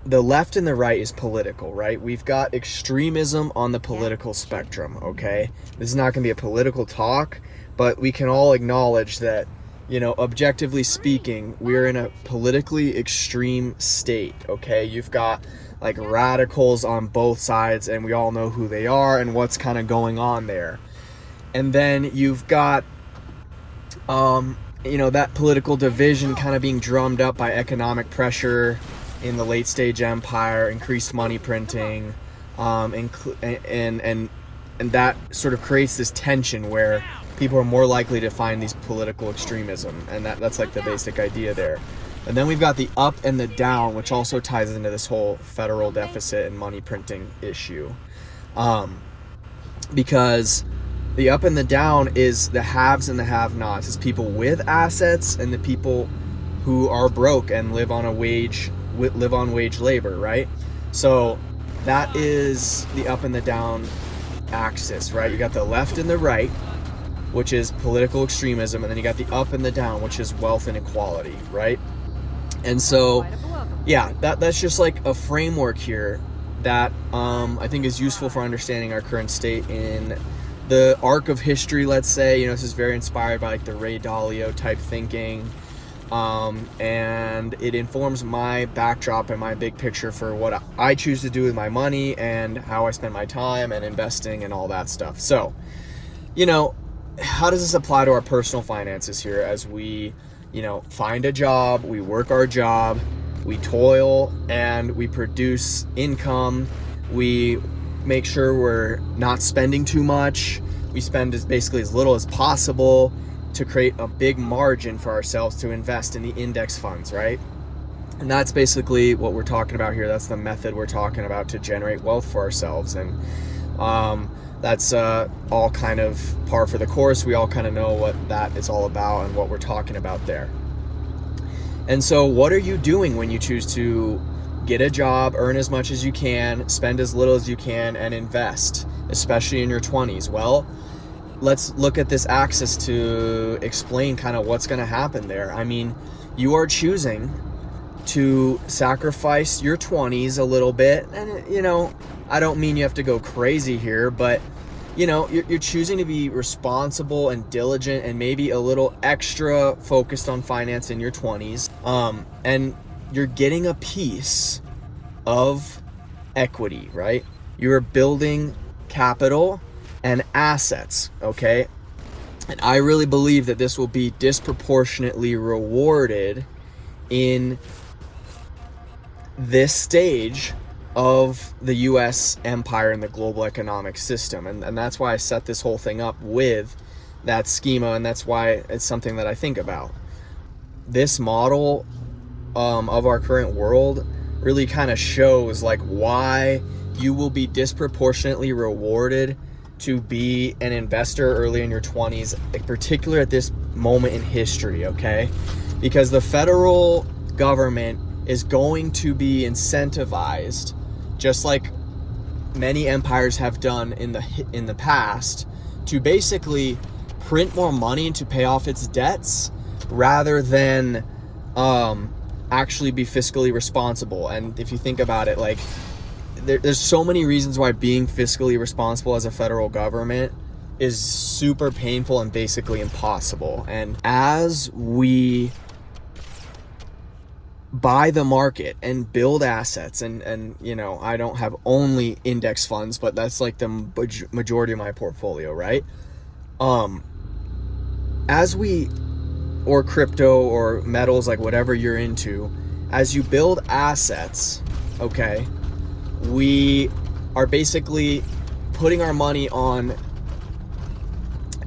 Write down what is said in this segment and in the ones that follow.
the left and the right is political, right? We've got extremism on the political spectrum, okay? This is not going to be a political talk, but we can all acknowledge that, objectively speaking, we're in a politically extreme state, okay? You've got like radicals on both sides, and we all know who they are and what's kind of going on there. And then you've got that political division kind of being drummed up by economic pressure in the late stage empire, increased money printing, and that sort of creates this tension where people are more likely to find these political extremism, and that's like the basic idea there. And then we've got the up and the down, which also ties into this whole federal deficit and money printing issue, because the up and the down is the haves and the have-nots. It's people with assets and the people who are broke and live on wage labor, right? So that is the up and the down axis, right? You got the left and the right, which is political extremism, and then you got the up and the down, which is wealth inequality, right? And so, yeah, that's just like a framework here that I think is useful for understanding our current state in the arc of history, let's say. This is very inspired by like the Ray Dalio type thinking, and it informs my backdrop and my big picture for what I choose to do with my money and how I spend my time and investing and all that stuff. So, how does this apply to our personal finances here as we, find a job, we work our job, we toil, and we produce income, we make sure we're not spending too much. We spend basically as little as possible to create a big margin for ourselves to invest in the index funds, right? And that's basically what we're talking about here. That's the method we're talking about to generate wealth for ourselves. And that's all kind of par for the course. We all kind of know what that is all about and what we're talking about there. And so what are you doing when you choose to get a job, earn as much as you can, spend as little as you can, and invest, especially in your 20s? Well, let's look at this axis to explain kind of what's going to happen there. I mean, you are choosing to sacrifice your 20s a little bit. And, I don't mean you have to go crazy here, but, you're choosing to be responsible and diligent and maybe a little extra focused on finance in your 20s. And you're getting a piece of equity, right? You're building capital and assets, okay? And I really believe that this will be disproportionately rewarded in this stage of the US empire and the global economic system. And that's why I set this whole thing up with that schema, and that's why it's something that I think about. This model of our current world really kind of shows like why you will be disproportionately rewarded to be an investor early in your 20s, particularly at this moment in history, okay? Because the federal government is going to be incentivized, just like many empires have done in the past, to basically print more money to pay off its debts rather than actually be fiscally responsible. And if you think about it, like there's so many reasons why being fiscally responsible as a federal government is super painful and basically impossible. And as we buy the market and build assets, and I don't have only index funds, but that's like the majority of my portfolio, right? As we, or crypto or metals, like whatever you're into, as you build assets, okay, we are basically putting our money on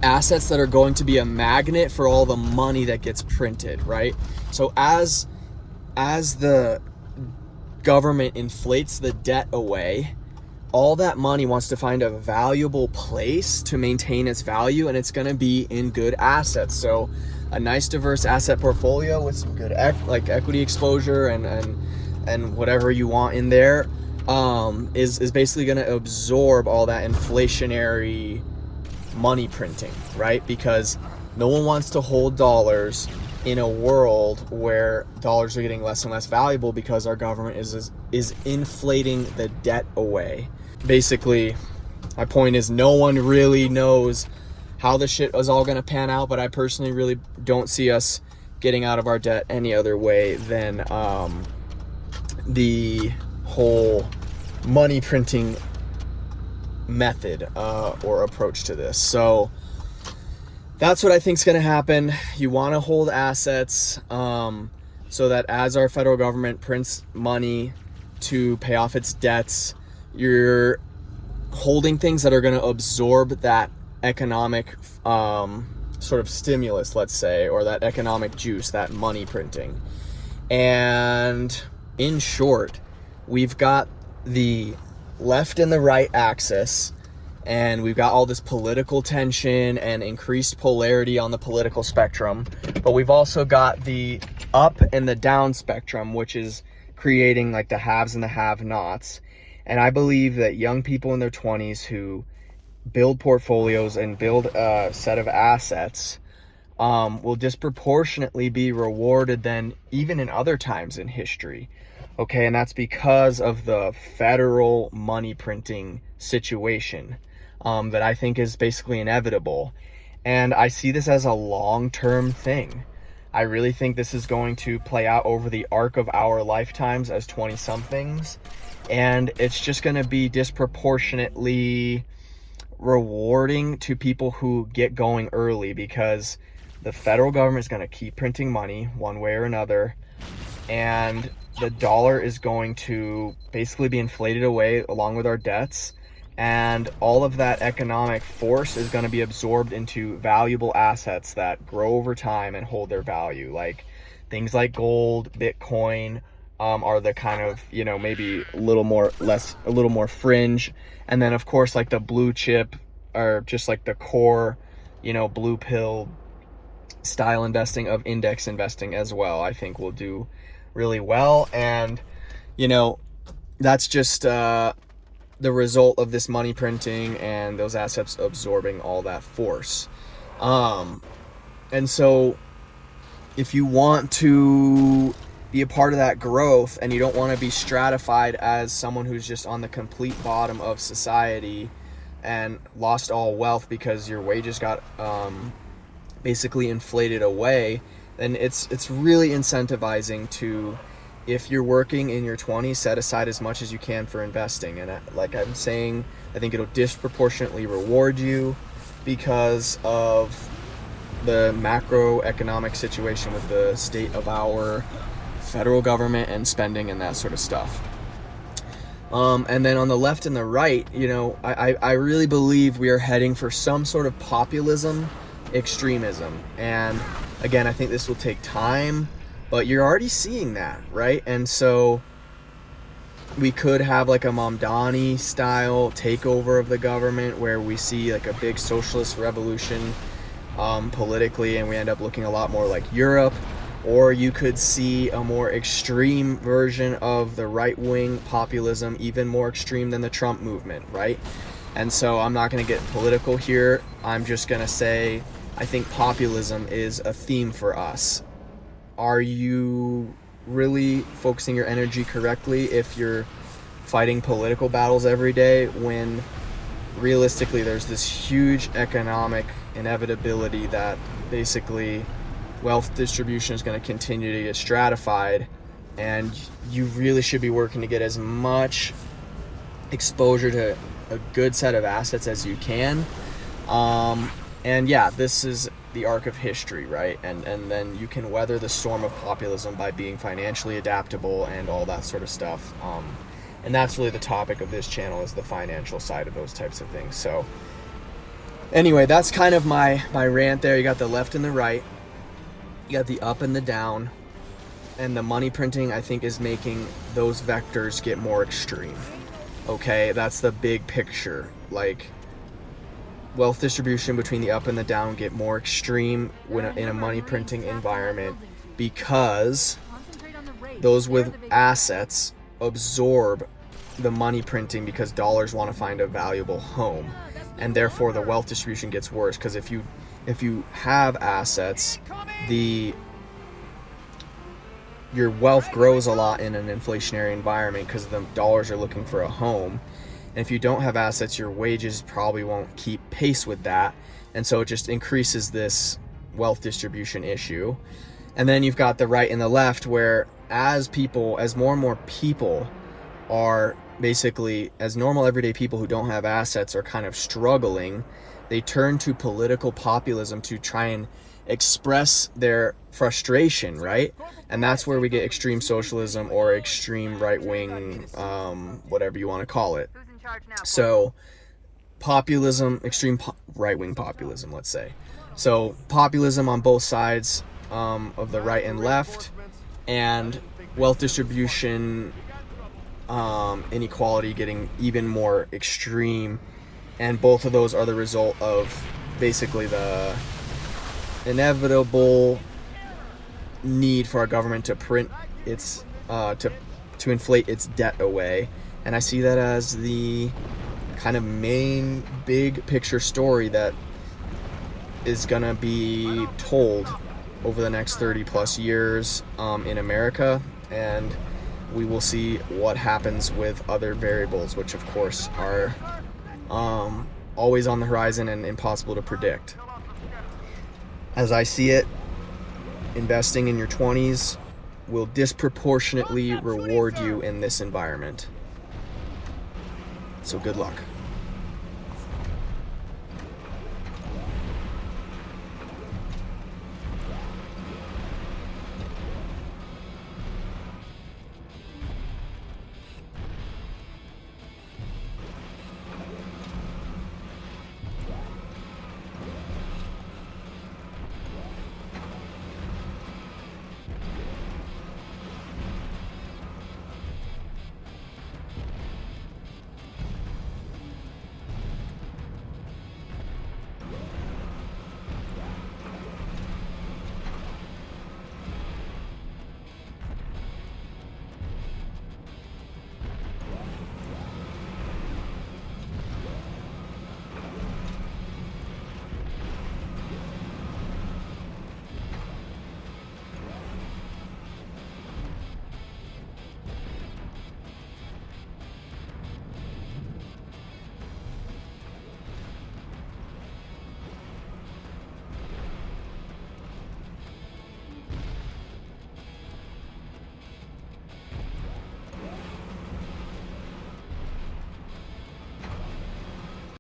assets that are going to be a magnet for all the money that gets printed, right? So as the government inflates the debt away, all that money wants to find a valuable place to maintain its value, and it's going to be in good assets. So a nice diverse asset portfolio with some good equity exposure and whatever you want in there is basically going to absorb all that inflationary money printing, right? Because no one wants to hold dollars in a world where dollars are getting less and less valuable because our government is inflating the debt away. Basically, my point is no one really knows how this shit is all going to pan out, but I personally really don't see us getting out of our debt any other way than the whole money printing method or approach to this. So that's what I think is going to happen. You want to hold assets so that as our federal government prints money to pay off its debts, you're holding things that are going to absorb that economic sort of stimulus, let's say, or that economic juice, that money printing. And in short, we've got the left and the right axis, and we've got all this political tension and increased polarity on the political spectrum, but we've also got the up and the down spectrum, which is creating like the haves and the have-nots. And I believe that young people in their 20s who build portfolios and build a set of assets will disproportionately be rewarded than even in other times in history. Okay, and that's because of the federal money printing situation that I think is basically inevitable. And I see this as a long-term thing. I really think this is going to play out over the arc of our lifetimes as 20-somethings. And it's just going to be disproportionately rewarding to people who get going early, because the federal government is going to keep printing money one way or another, and the dollar is going to basically be inflated away along with our debts, and all of that economic force is going to be absorbed into valuable assets that grow over time and hold their value. Like things like gold, Bitcoin are the kind of, maybe a little more fringe. And then of course, like the blue chip, or just like the core, blue pill style investing of index investing as well, I think will do really well. And that's just the result of this money printing and those assets absorbing all that force. And so if you want to be a part of that growth and you don't want to be stratified as someone who's just on the complete bottom of society and lost all wealth because your wages got basically inflated away, then it's really incentivizing to, if you're working in your 20s, set aside as much as you can for investing. And like I'm saying, I think it'll disproportionately reward you because of the macroeconomic situation with the state of our federal government and spending and that sort of stuff. And then on the left and the right, I really believe we are heading for some sort of populism, extremism. And again, I think this will take time, but you're already seeing that, right? And so we could have like a Mamdani style takeover of the government where we see like a big socialist revolution politically, and we end up looking a lot more like Europe. Or you could see a more extreme version of the right-wing populism, even more extreme than the Trump movement, right? And so I'm not going to get political here. I'm just going to say I think populism is a theme for us. Are you really focusing your energy correctly if you're fighting political battles every day when realistically there's this huge economic inevitability that basically wealth distribution is going to continue to get stratified, and you really should be working to get as much exposure to a good set of assets as you can. And yeah, this is the arc of history, right? And then you can weather the storm of populism by being financially adaptable and all that sort of stuff. And that's really the topic of this channel, is the financial side of those types of things. So anyway, that's kind of my rant there. You got the left and the right. You got the up and the down, and the money printing, I think, is making those vectors get more extreme. Okay, that's the big picture. Like, wealth distribution between the up and the down get more extreme when in a money printing environment, because those with assets absorb the money printing because dollars want to find a valuable home, and therefore the wealth distribution gets worse. Because if you have assets, the your wealth grows a lot in an inflationary environment because the dollars are looking for a home. And if you don't have assets, your wages probably won't keep pace with that. And so it just increases this wealth distribution issue. And then you've got the right and the left, where as more and more people are basically, as normal everyday people who don't have assets are kind of struggling, they turn to political populism to try and express their frustration, right? And that's where we get extreme socialism or extreme right-wing, whatever you want to call it. So populism, right-wing populism, let's say. So populism on both sides of the right and left, and wealth distribution, inequality getting even more extreme. And both of those are the result of basically the inevitable need for our government to print its to inflate its debt away. And I see that as the kind of main big picture story that is gonna be told over the next 30 plus years in America. And we will see what happens with other variables, which of course are always on the horizon and impossible to predict. As I see it, investing in your 20s will disproportionately reward you in this environment. So good luck.